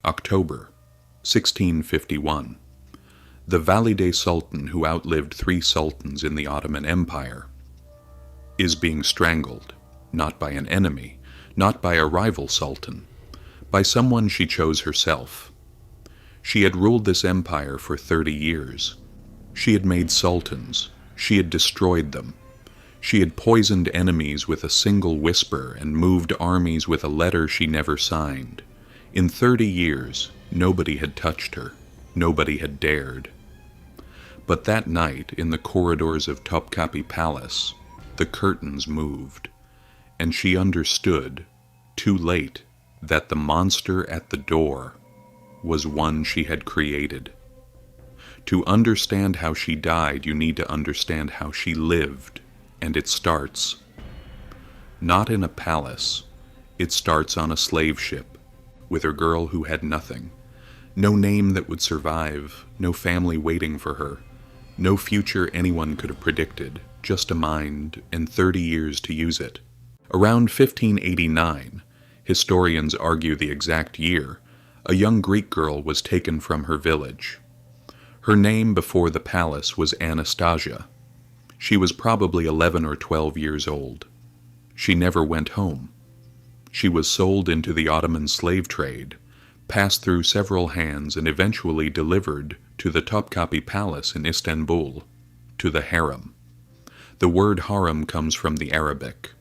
October 1651. The Valide Sultan, who outlived 3 sultans in the Ottoman Empire, is being strangled, not by an enemy, not by a rival sultan, by someone she chose herself. She had ruled this empire for 30 years. She had made sultans. She had destroyed them. She had poisoned enemies with a single whisper and moved armies with a letter she never signed. In 30 years, nobody had touched her. Nobody had dared. But that night, in the corridors of Topkapi Palace, the curtains moved, and she understood, too late, that the monster at the door was one she had created. To understand how she died, you need to understand how she lived, and it starts not in a palace. It starts on a slave ship, with a girl who had nothing, no name that would survive, no family waiting for her, no future anyone could have predicted, just a mind and 30 years to use it. Around 1589, historians argue the exact year, a young Greek girl was taken from her village. Her name before the palace was Anastasia. She was probably 11 or 12 years old. She never went home. She was sold into the Ottoman slave trade, passed through several hands, and eventually delivered to the Topkapi Palace in Istanbul, to the Harem. The word Harem comes from the Arabic.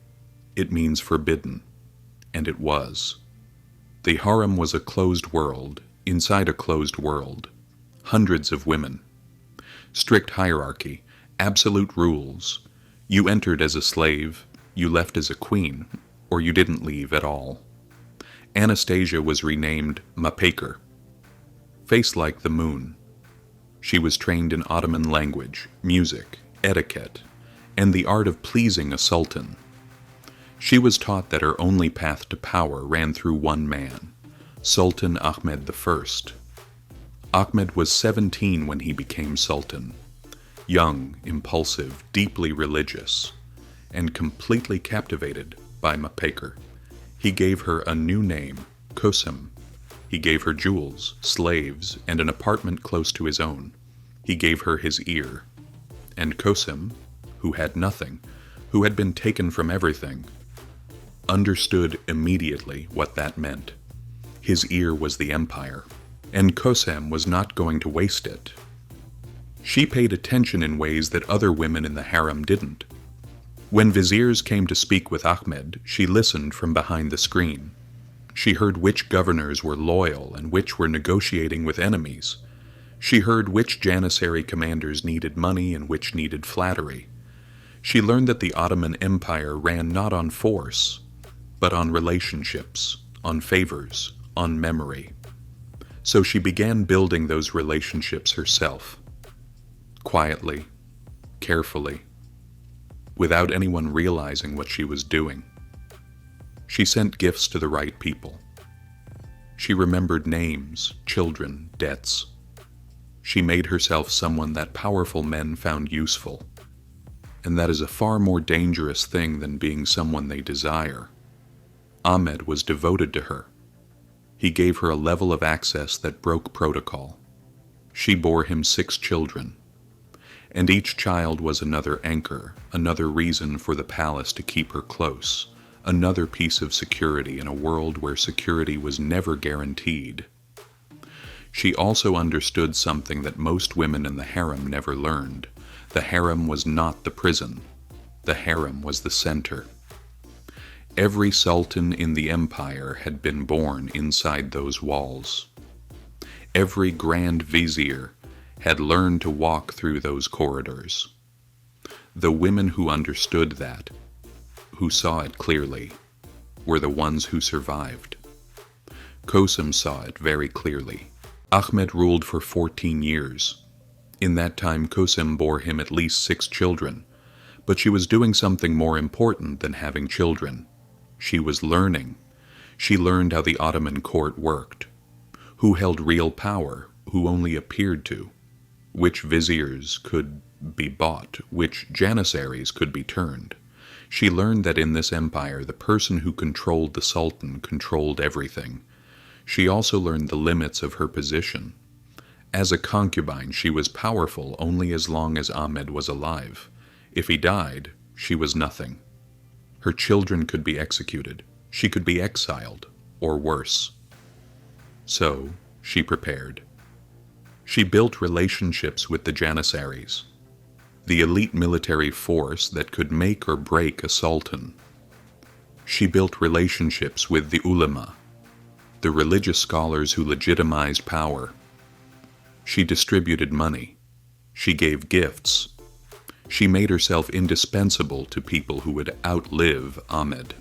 It means forbidden, and it was. The Harem was a closed world, inside a closed world. Hundreds of women. Strict hierarchy, absolute rules. You entered as a slave, you left as a queen, or you didn't leave at all. Anastasia was renamed Mapaker, face like the moon. She was trained in Ottoman language, music, etiquette, and the art of pleasing a sultan. She was taught that her only path to power ran through one man, Sultan Ahmed I. Ahmed was 17 when he became sultan, young, impulsive, deeply religious, and completely captivated by Mapaker. He gave her a new name, Kösem. He gave her jewels, slaves, and an apartment close to his own. He gave her his ear. And Kösem, who had nothing, who had been taken from everything, understood immediately what that meant. His ear was the empire, and Kösem was not going to waste it. She paid attention in ways that other women in the harem didn't. When viziers came to speak with Ahmed, she listened from behind the screen. She heard which governors were loyal and which were negotiating with enemies. She heard which janissary commanders needed money and which needed flattery. She learned that the Ottoman Empire ran not on force, but on relationships, on favors, on memory. So she began building those relationships herself, quietly, carefully, without anyone realizing what she was doing. She sent gifts to the right people. She remembered names, children, debts. She made herself someone that powerful men found useful. And that is a far more dangerous thing than being someone they desire. Ahmed was devoted to her. He gave her a level of access that broke protocol. She bore him 6 children. And each child was another anchor, another reason for the palace to keep her close, another piece of security in a world where security was never guaranteed. She also understood something that most women in the harem never learned. The harem was not the prison. The harem was the center. Every sultan in the empire had been born inside those walls. Every grand vizier had learned to walk through those corridors. The women who understood that, who saw it clearly, were the ones who survived. Kosem saw it very clearly. Ahmed ruled for 14 years. In that time, Kösem bore him at least 6 children, but she was doing something more important than having children. She was learning. She learned how the Ottoman court worked, who held real power, who only appeared to, which viziers could be bought, which janissaries could be turned. She learned that in this empire, the person who controlled the sultan controlled everything. She also learned the limits of her position. As a concubine, she was powerful only as long as Ahmed was alive. If he died, she was nothing. Her children could be executed. She could be exiled, or worse. So, she prepared. She built relationships with the Janissaries, the elite military force that could make or break a sultan. She built relationships with the ulama, the religious scholars who legitimized power. She distributed money. She gave gifts. She made herself indispensable to people who would outlive Ahmed.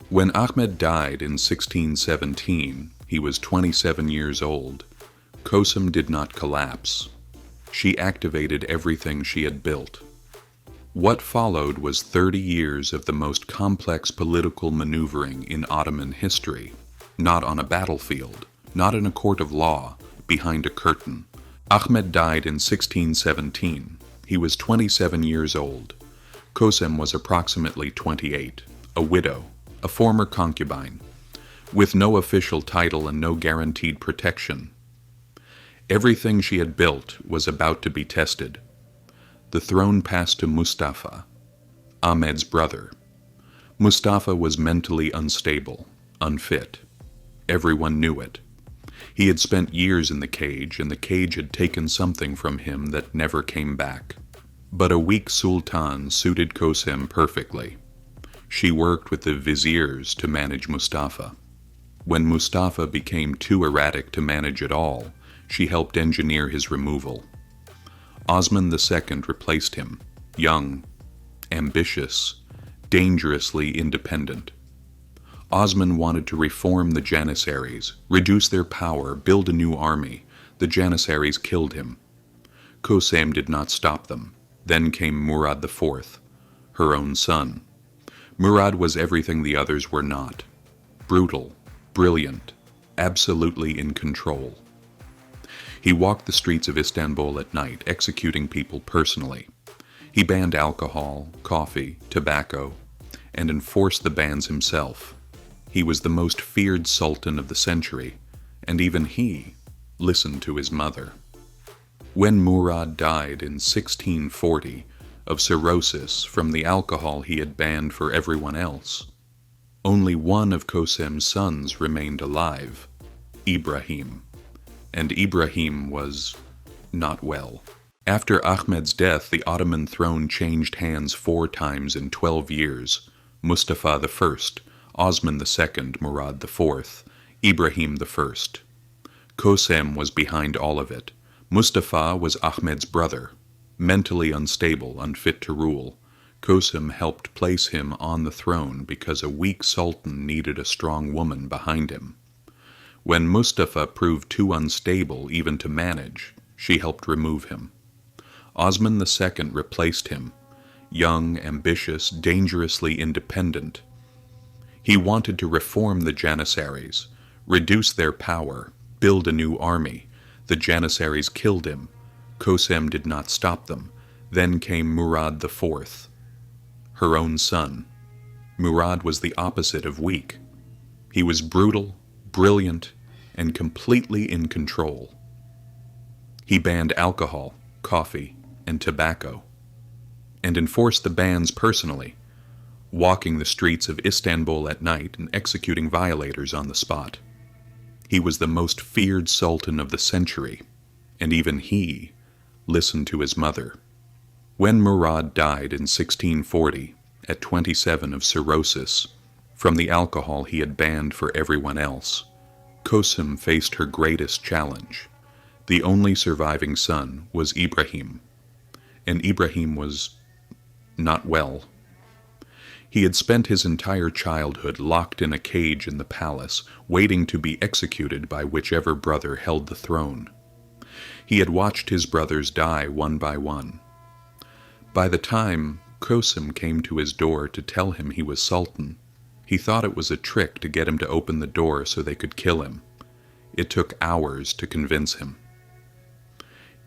When Ahmed died in 1617, he was 27 years old. Kosem did not collapse. She activated everything she had built. What followed was 30 years of the most complex political maneuvering in Ottoman history, not on a battlefield, not in a court of law, behind a curtain. Ahmed died in 1617. He was 27 years old. Kosem was approximately 28, a widow, a former concubine, with no official title and no guaranteed protection. Everything she had built was about to be tested. The throne passed to Mustafa, Ahmed's brother. Mustafa was mentally unstable, unfit. Everyone knew it. He had spent years in the cage, and the cage had taken something from him that never came back. But a weak sultan suited Kosem perfectly. She worked with the viziers to manage Mustafa. When Mustafa became too erratic to manage at all, she helped engineer his removal. Osman II replaced him, young, ambitious, dangerously independent. Osman wanted to reform the Janissaries, reduce their power, build a new army. The Janissaries killed him. Kosem did not stop them. Then came Murad IV, her own son. Murad was everything the others were not. Brutal, brilliant, absolutely in control. He walked the streets of Istanbul at night, executing people personally. He banned alcohol, coffee, tobacco, and enforced the bans himself. He was the most feared sultan of the century, and even he listened to his mother. When Murad died in 1640 of cirrhosis from the alcohol he had banned for everyone else, only one of Kosem's sons remained alive, Ibrahim, and Ibrahim was not well. After Ahmed's death, the Ottoman throne changed hands 4 times in 12 years. Mustafa I, Osman II, Murad IV, Ibrahim I. Kosem was behind all of it. Mustafa was Ahmed's brother, mentally unstable, unfit to rule. Kosem helped place him on the throne because a weak sultan needed a strong woman behind him. When Mustafa proved too unstable even to manage, she helped remove him. Osman II replaced him, young, ambitious, dangerously independent. He wanted to reform the Janissaries, reduce their power, build a new army. The Janissaries killed him. Kosem did not stop them. Then came Murad IV, her own son. Murad was the opposite of weak. He was brutal, brilliant, and completely in control. He banned alcohol, coffee, and tobacco, and enforced the bans personally, walking the streets of Istanbul at night and executing violators on the spot. He was the most feared sultan of the century, and even he listened to his mother. When Murad died in 1640, at 27 of cirrhosis, from the alcohol he had banned for everyone else, Kosem faced her greatest challenge. The only surviving son was Ibrahim, and Ibrahim was not well. He had spent his entire childhood locked in a cage in the palace, waiting to be executed by whichever brother held the throne. He had watched his brothers die one by one. By the time Kosem came to his door to tell him he was sultan, he thought it was a trick to get him to open the door so they could kill him. It took hours to convince him.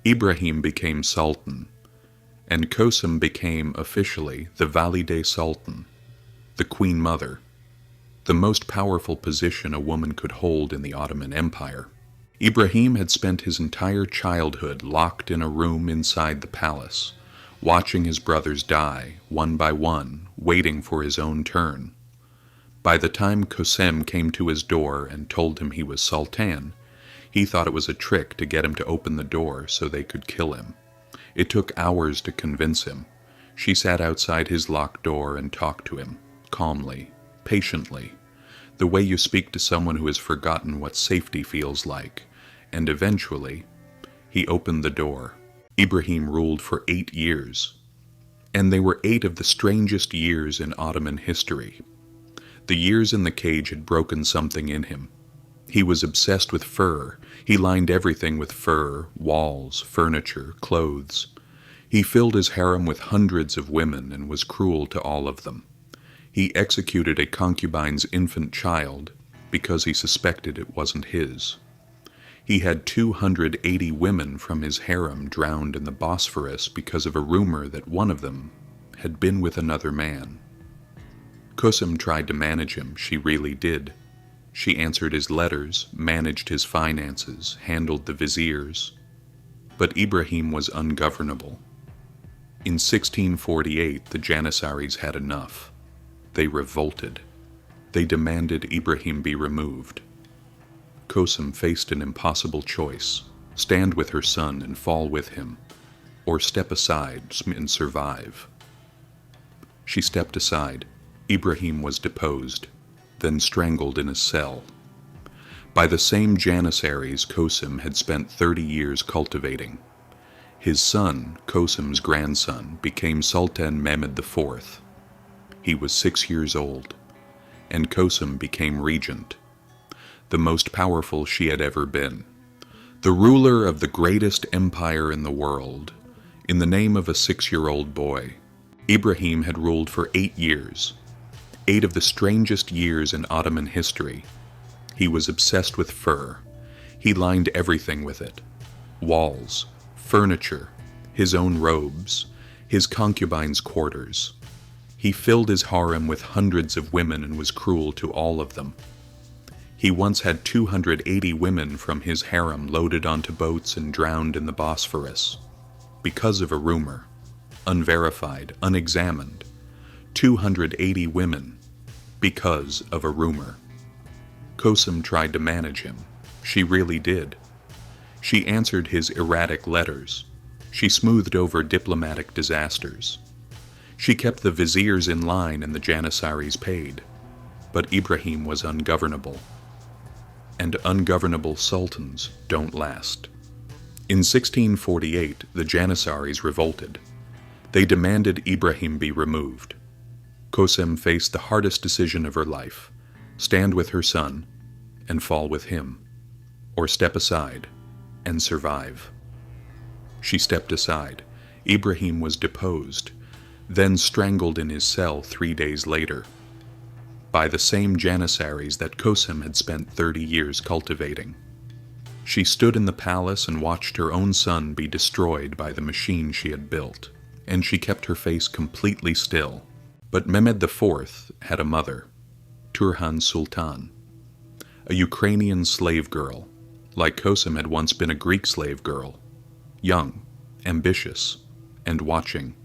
Ibrahim became sultan, and Kosem became officially the Valide Sultan, the Queen Mother. the most powerful position a woman could hold in the Ottoman Empire. Ibrahim had spent his entire childhood locked in a room inside the palace, watching his brothers die, one by one, waiting for his own turn. By the time Kösem came to his door and told him he was Sultan, he thought it was a trick to get him to open the door so they could kill him. It took hours to convince him. She sat outside his locked door and talked to him, calmly, patiently, the way you speak to someone who has forgotten what safety feels like, and eventually, he opened the door. Ibrahim ruled for 8 years, and they were 8 of the strangest years in Ottoman history. The years in the cage had broken something in him. He was obsessed with fur. He lined everything with fur, walls, furniture, clothes. He filled his harem with hundreds of women and was cruel to all of them. He executed a concubine's infant child because he suspected it wasn't his. He had 280 women from his harem drowned in the Bosphorus because of a rumor that one of them had been with another man. Kösem tried to manage him, she really did. She answered his letters, managed his finances, handled the viziers. But Ibrahim was ungovernable. In 1648, the Janissaries had enough. They revolted. They demanded Ibrahim be removed. Kösem faced an impossible choice: stand with her son and fall with him, or step aside and survive. She stepped aside. Ibrahim was deposed, then strangled in a cell. By the same Janissaries Kösem had spent 30 years cultivating. His son, Kösem's grandson, became Sultan Mehmed IV. He was 6 years old, and Kösem became regent, the most powerful she had ever been. The ruler of the greatest empire in the world, in the name of a 6-year-old boy. Ibrahim had ruled for 8 years. 8 of the strangest years in Ottoman history. He was obsessed with fur. He lined everything with it. Walls, furniture, his own robes, his concubines' quarters. He filled his harem with hundreds of women and was cruel to all of them. He once had 280 women from his harem loaded onto boats and drowned in the Bosphorus, because of a rumor, unverified, unexamined. 280 women, because of a rumor. Kösem tried to manage him. She really did. She answered his erratic letters. She smoothed over diplomatic disasters. She kept the viziers in line and the Janissaries paid. But Ibrahim was ungovernable. And ungovernable sultans don't last. In 1648, the Janissaries revolted. They demanded Ibrahim be removed. Kösem faced the hardest decision of her life: stand with her son and fall with him, or step aside and survive. She stepped aside. Ibrahim was deposed, then strangled in his cell 3 days later, by the same Janissaries that Kösem had spent 30 years cultivating. She stood in the palace and watched her own son be destroyed by the machine she had built, and she kept her face completely still. But Mehmed IV had a mother, Turhan Sultan, a Ukrainian slave girl, like Kösem had once been a Greek slave girl, young, ambitious, and watching.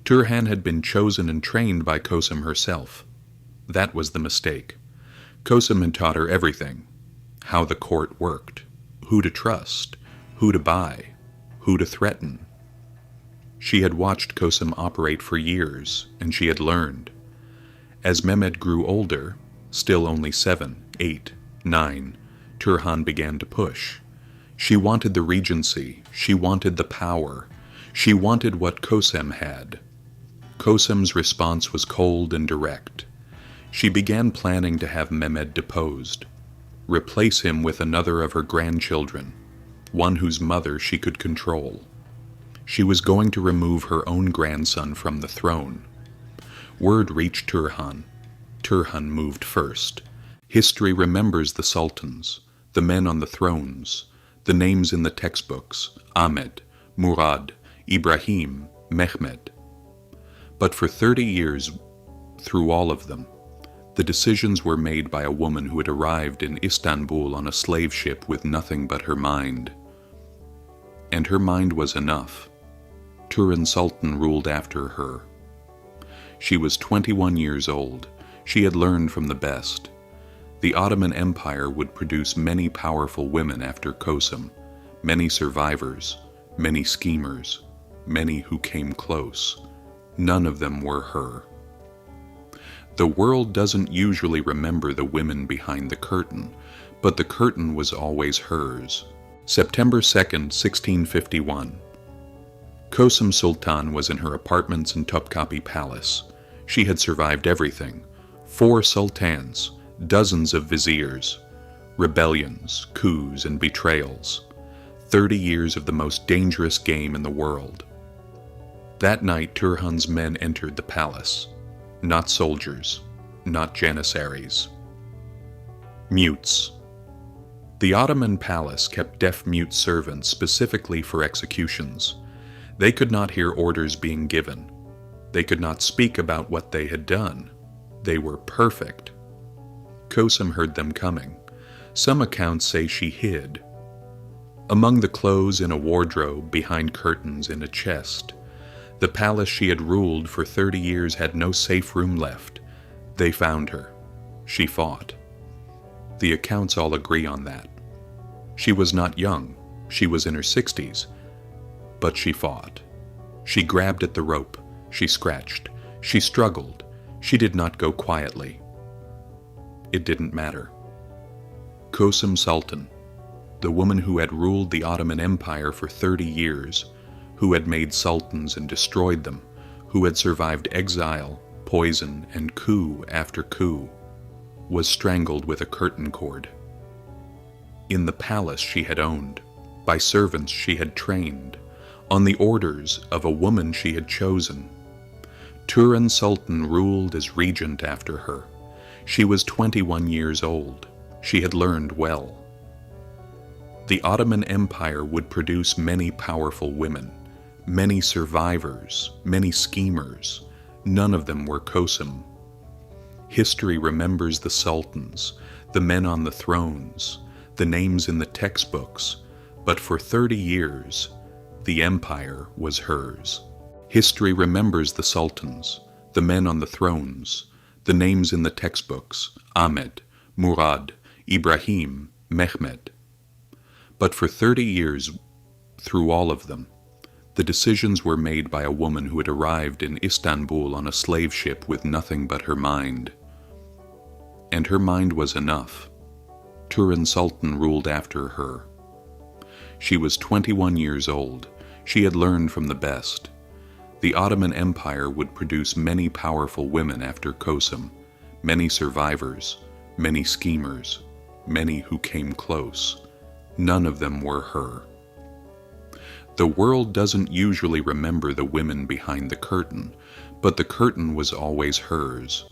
Turhan had been chosen and trained by Kösem herself. That was the mistake. Kösem had taught her everything: how the court worked, who to trust, who to buy, who to threaten. She had watched Kösem operate for years, and she had learned. As Mehmed grew older, still only 7, 8, 9, Turhan began to push. She wanted the regency, she wanted the power, she wanted what Kösem had. Kösem's response was cold and direct. She began planning to have Mehmed deposed, replace him with another of her grandchildren, one whose mother she could control. She was going to remove her own grandson from the throne. Word reached Turhan. Turhan moved first. History remembers the sultans, the men on the thrones, the names in the textbooks: Ahmed, Murad, Ibrahim, Mehmed. But for 30 years, through all of them, The decisions were made by a woman who had arrived in Istanbul on a slave ship with nothing but her mind. And her mind was enough. Turhan Sultan ruled after her. She was 21 years old. She had learned from the best. The Ottoman Empire would produce many powerful women after Kosem, many survivors, many schemers, many who came close. None of them were her. The world doesn't usually remember the women behind the curtain, but the curtain was always hers. September 2nd, 1651. Kosem Sultan was in her apartments in Topkapi Palace. She had survived everything: 4 sultans, dozens of viziers, rebellions, coups, and betrayals. 30 years of the most dangerous game in the world. That night, Turhan's men entered the palace. Not soldiers, not janissaries. Mutes. The Ottoman palace kept deaf-mute servants specifically for executions. They could not hear orders being given. They could not speak about what they had done. They were perfect. Kosem heard them coming. Some accounts say she hid. Among the clothes in a wardrobe, behind curtains in a chest. The palace she had ruled for 30 years had no safe room left. They found her. She fought. The accounts all agree on that. She was not young. She was in her 60s. But she fought. She grabbed at the rope. She scratched. She struggled. She did not go quietly. It didn't matter. Kosem Sultan, the woman who had ruled the Ottoman Empire for 30 years, who had made sultans and destroyed them, who had survived exile, poison, and coup after coup, was strangled with a curtain cord. In the palace she had owned, by servants she had trained, on the orders of a woman she had chosen. Turhan Sultan ruled as regent after her. She was 21 years old. She had learned well. The Ottoman Empire would produce many powerful women, many survivors, many schemers. None of them were Kosem. History remembers the sultans, the men on the thrones, the names in the textbooks, but for 30 years, the empire was hers. History remembers the sultans, the men on the thrones, the names in the textbooks: Ahmed, Murad, Ibrahim, Mehmed. But for 30 years, through all of them, the decisions were made by a woman who had arrived in Istanbul on a slave ship with nothing but her mind. And her mind was enough. Turhan Sultan ruled after her. She was 21 years old. She had learned from the best. The Ottoman Empire would produce many powerful women after Kosem, many survivors, many schemers, many who came close. None of them were her. The world doesn't usually remember the women behind the curtain, but the curtain was always hers.